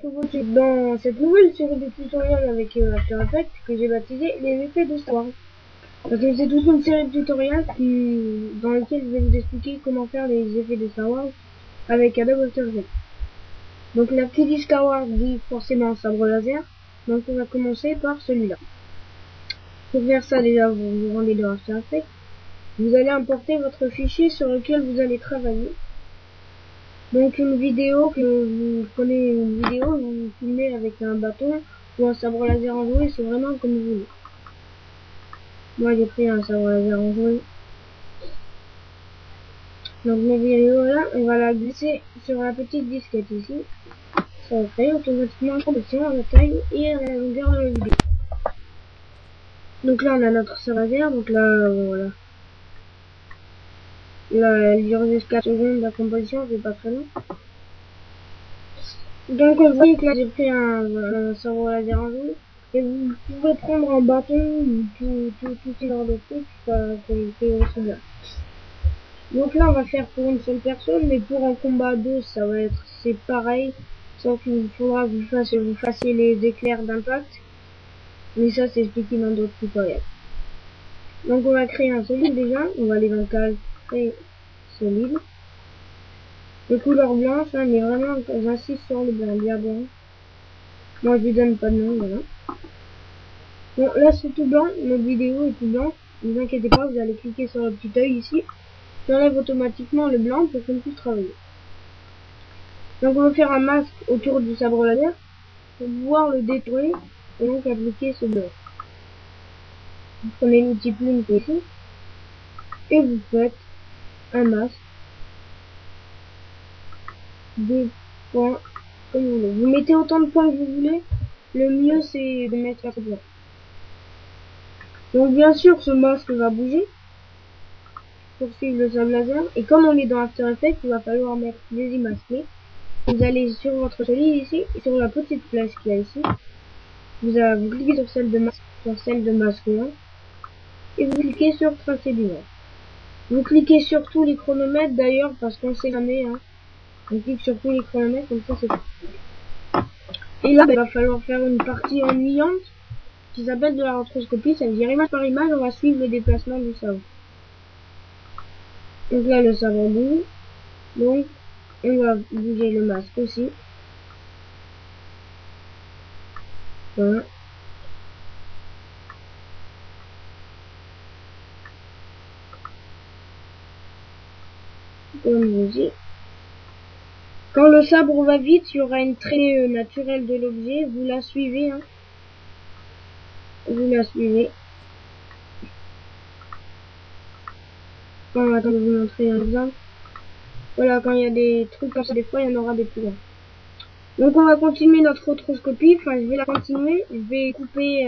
dans cette nouvelle série de tutoriels avec After Effects que j'ai baptisé les effets de Star Wars. Parce que c'est toute une série de tutoriels dans lesquels je vais vous expliquer comment faire les effets de Star Wars avec Adobe After Effects. Donc la qui dit Star Wars dit forcément sabre laser, donc on va commencer par celui-là. Pour faire ça, déjà vous vous rendez dans After Effects, vous allez importer votre fichier sur lequel vous allez travailler. Donc une vidéo que vous prenez vous filmez avec un bâton ou un sabre laser enjoué, c'est vraiment comme vous voulez. Moi j'ai pris un sabre laser enjoué. Donc mes vidéos là, on va la glisser sur la petite disquette ici. Ça va créer automatiquement la composition, la taille et la longueur de la vidéo. Donc là on a notre sabre laser, donc là voilà. Là elle dure jusqu'à 4 secondes, la composition c'est pas très long. Donc vous voyez que là j'ai pris un sabre laser enjoué. Et vous pouvez prendre un bâton ou tout ce genre de trucs qui est là. Donc là on va faire pour une seule personne, mais pour un combat à deux ça va être c'est pareil, sauf qu'il faudra que vous fassiez les éclairs d'impact, mais ça c'est expliqué dans d'autres tutoriels. Donc on va créer un solide déjà, on va aller dans le cadre créer solide. Les couleurs blanches, hein, mais vraiment j'insiste sur le blanc, bien. Moi je lui donne pas de nom, voilà. Bon là c'est tout blanc, notre vidéo est tout blanc, ne vous inquiétez pas, vous allez cliquer sur le petit œil ici. J'enlève automatiquement le blanc pour qu'on puisse travailler. Donc on va faire un masque autour du sabre laser pour pouvoir le détruire et donc appliquer ce blanc. Vous prenez l'outil plume qui est ici et vous faites un masque, des points comme vous voulez. Vous mettez autant de points que vous voulez, le mieux c'est de mettre un blanc. Donc bien sûr ce masque va bouger pour suivre le sabre laser, et comme on est dans After Effects, il va falloir mettre des images clés. Vous allez sur votre solide ici, et sur la petite flèche qu'il y a ici, vous cliquez sur celle de masque 1, et vous cliquez sur tracer d'image. Vous cliquez sur tous les chronomètres d'ailleurs, parce qu'on sait jamais, hein. On clique sur tous les chronomètres, comme ça c'est tout. Et là, il va falloir faire une partie ennuyante, qui s'appelle de la rétroscopie, ça veut dire image par image, on va suivre le déplacement du sabre. Donc là le sabre bouge, donc on va bouger le masque aussi. Voilà. Comme vous dites. Quand le sabre va vite, il y aura une traînée naturelle de l'objet, vous la suivez, hein. Vous la suivez. Bon, attends, je vais vous montrer un exemple. Voilà, quand il y a des trucs comme ça, des fois, il y en aura des plus grands. Donc, on va continuer notre rétroscopie. Enfin, je vais la continuer. Je vais couper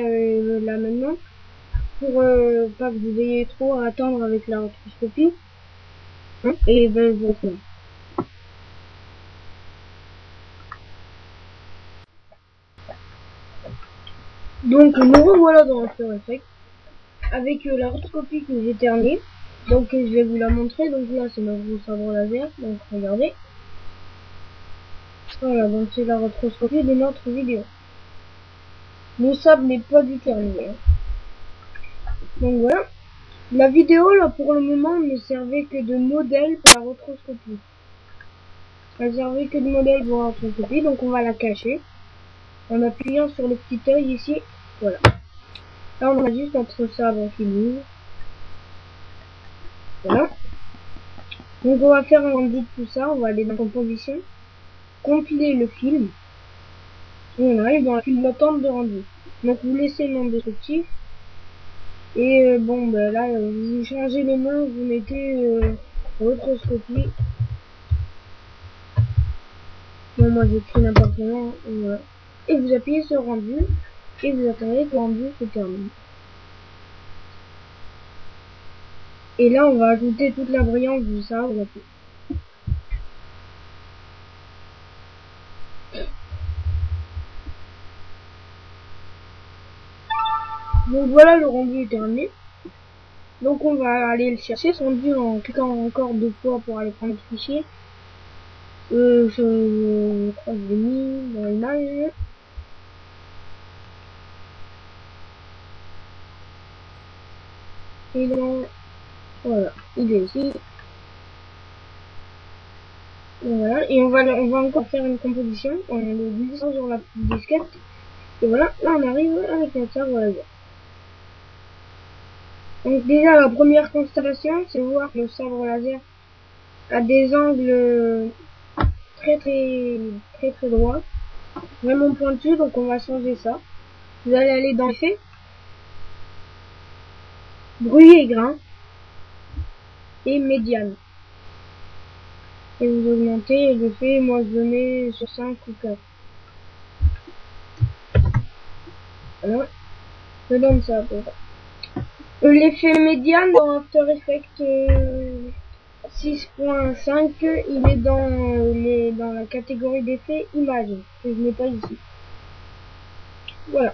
là maintenant. Pour pas que vous ayez trop à attendre avec la rétroscopie. Hein, et ben, je vais donc, nous revoilà dans After Effects. Avec la rétroscopie que j'ai terminée. Donc je vais vous la montrer. Donc là c'est notre sabre laser, donc regardez. Voilà, donc c'est la rétroscopie de notre vidéo. Le sabre n'est pas du terminé, hein. Donc voilà. La vidéo là pour le moment ne servait que de modèle pour la rétroscopie. Elle servait que de modèle pour la rétroscopie, donc on va la cacher. En appuyant sur le petit œil ici. Voilà. Là on a juste notre sabre qui bouge. Voilà. Donc on va faire un rendu de tout ça, on va aller dans composition, compiler le film, et on arrive dans la file d'attente de rendu. Donc vous laissez le nom descriptif, et bon ben là vous changez le nom, vous mettez rétroscopie. Bon moi j'écris n'importe comment, et voilà. Et vous appuyez sur rendu, et vous attendez que le rendu se termine. Et là on va ajouter toute la brillance du sabre. Donc voilà, le rendu est terminé. Donc on va aller le chercher, ce rendu en cliquant encore 2 fois pour aller prendre le fichier. Je crois que je l'ai mis dans l'image. Et donc, voilà, il est ici. Et voilà, et on va encore faire une composition en le glissant sur la petite disquette. Et voilà, là on arrive avec notre sabre laser. Donc déjà la première constatation, c'est voir que le sabre laser a des angles très droits, vraiment pointus, donc on va changer ça. Vous allez aller dans Effet, Bruit et grain, et Médiane. Et vous augmentez l'effet, moi je le mets sur 5 ou 4. Voilà, je donne ça à peu près. L'effet médiane dans After Effects 6.5, il est dans la catégorie d'effets images, que je n'ai pas ici. Voilà.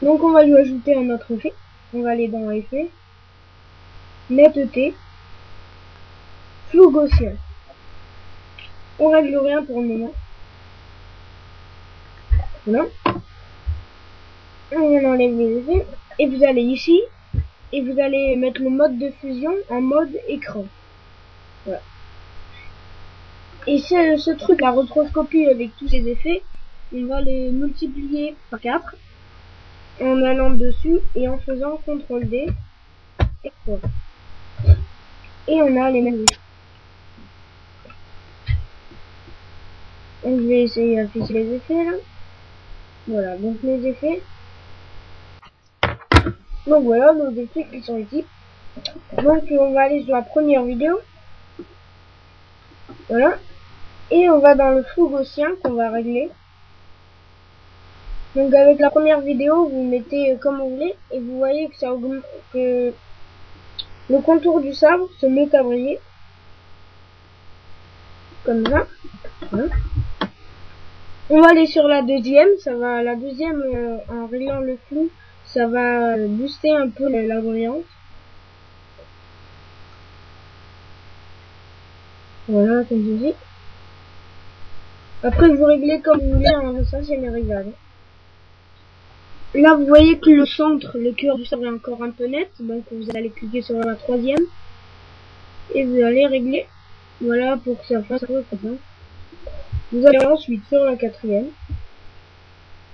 Donc on va lui ajouter un autre effet. On va aller dans Effet, Netteté, Flou gaussien. On règle rien pour le moment. Voilà. On enlève les effets. Et vous allez ici. Et vous allez mettre le mode de fusion en mode écran. Voilà. Et ce truc, la rotoscopie avec tous ces effets, on va les multiplier par 4 en allant dessus et en faisant CTRL D et voilà. Et on a les mêmes effets. Donc je vais essayer d'afficher les effets là. Voilà, donc les effets. Donc voilà, nos effets qui sont ici. Donc on va aller sur la première vidéo. Voilà. Et on va dans le flou gaussien qu'on va régler. Donc avec la première vidéo, vous mettez comme vous voulez et vous voyez que ça augmente, que le contour du sabre se met à briller. Comme ça. Voilà. On va aller sur la deuxième, la deuxième en réglant le flou, ça va booster un peu la brillance. Voilà, comme je dis. Après vous réglez comme vous voulez, hein, ça c'est mes réglages. Là vous voyez que le centre, le cœur du sabre est encore un peu net, donc vous allez cliquer sur la troisième et vous allez régler. Voilà pour que ça fasse un peu comme ça. Vous allez ensuite sur la quatrième.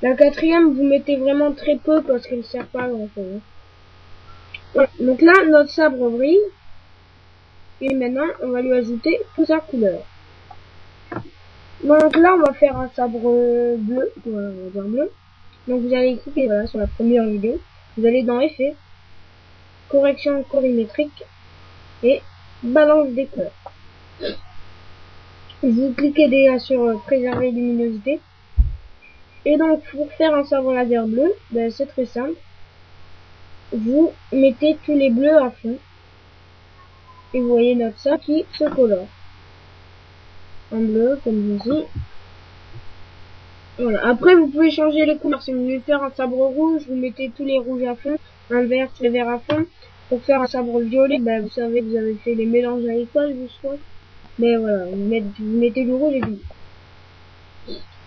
La quatrième, vous mettez vraiment très peu parce qu'elle ne sert pas à grand chose. Voilà. Donc là, notre sabre brille. Et maintenant, on va lui ajouter toute sa couleur. Donc là, on va faire un sabre bleu. Voilà, on va dire bleu. Donc vous allez cliquer voilà, sur la première vidéo. Vous allez dans Effets, Correction colorimétrique et Balance des couleurs. Vous cliquez déjà sur Préserver luminosité. Et donc, pour faire un sabre laser bleu, ben, c'est très simple. Vous mettez tous les bleus à fond. Et vous voyez notre sabre qui se colore. En bleu, comme ici. Voilà. Après, vous pouvez changer les couleurs. Si vous voulez faire un sabre rouge, vous mettez tous les rouges à fond. Un vert, tous les verts à fond. Pour faire un sabre violet, ben, vous savez que vous avez fait les mélanges à l'école, je crois. Mais voilà, vous mettez du rouge et du bleu.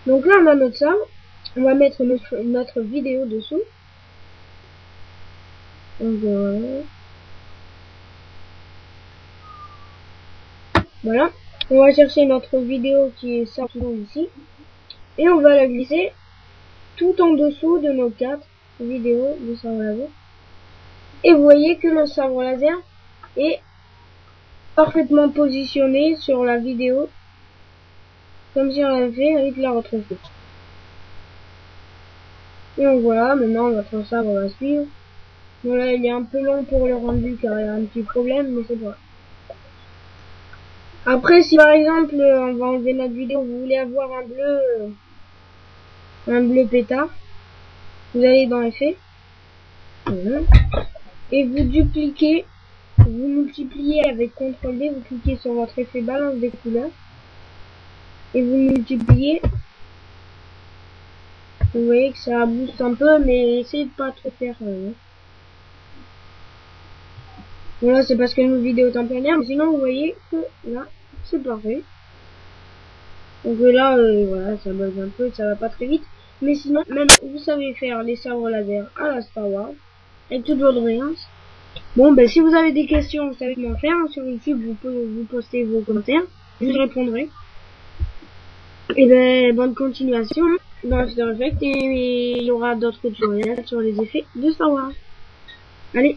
Donc là, on a notre sabre. On va mettre notre vidéo dessous. Donc voilà. On va chercher notre vidéo qui est sortie ici. Et on va la glisser tout en dessous de nos 4 vidéos de sabre laser. Et vous voyez que le sabre laser est parfaitement positionné sur la vidéo. Comme si on l'avait fait avec la retranscription. Et donc voilà, maintenant notre sabre va suivre. Voilà, il est un peu long pour le rendu car il y a un petit problème, mais c'est pas grave. Après, si par exemple, on va enlever notre vidéo, vous voulez avoir un bleu pétard, vous allez dans Effets, voilà, et vous dupliquez, vous multipliez avec CTRL D, vous cliquez sur votre effet balance des couleurs, et vous multipliez. Vous voyez que ça booste un peu, mais essayez de pas trop faire. Voilà, c'est parce que nos vidéos est en plein air, mais sinon vous voyez que là, c'est parfait. Donc là, voilà, ça bug un peu, ça va pas très vite. Mais sinon, même vous savez faire les sabres laser à la Star Wars, avec toute votre brillance. Bon, ben si vous avez des questions, vous savez comment faire. Sur YouTube, vous pouvez vous poster vos commentaires, je vous répondrai. Et ben, bonne continuation dans After Effects et il y aura d'autres tutoriels sur les effets de Star Wars. Allez!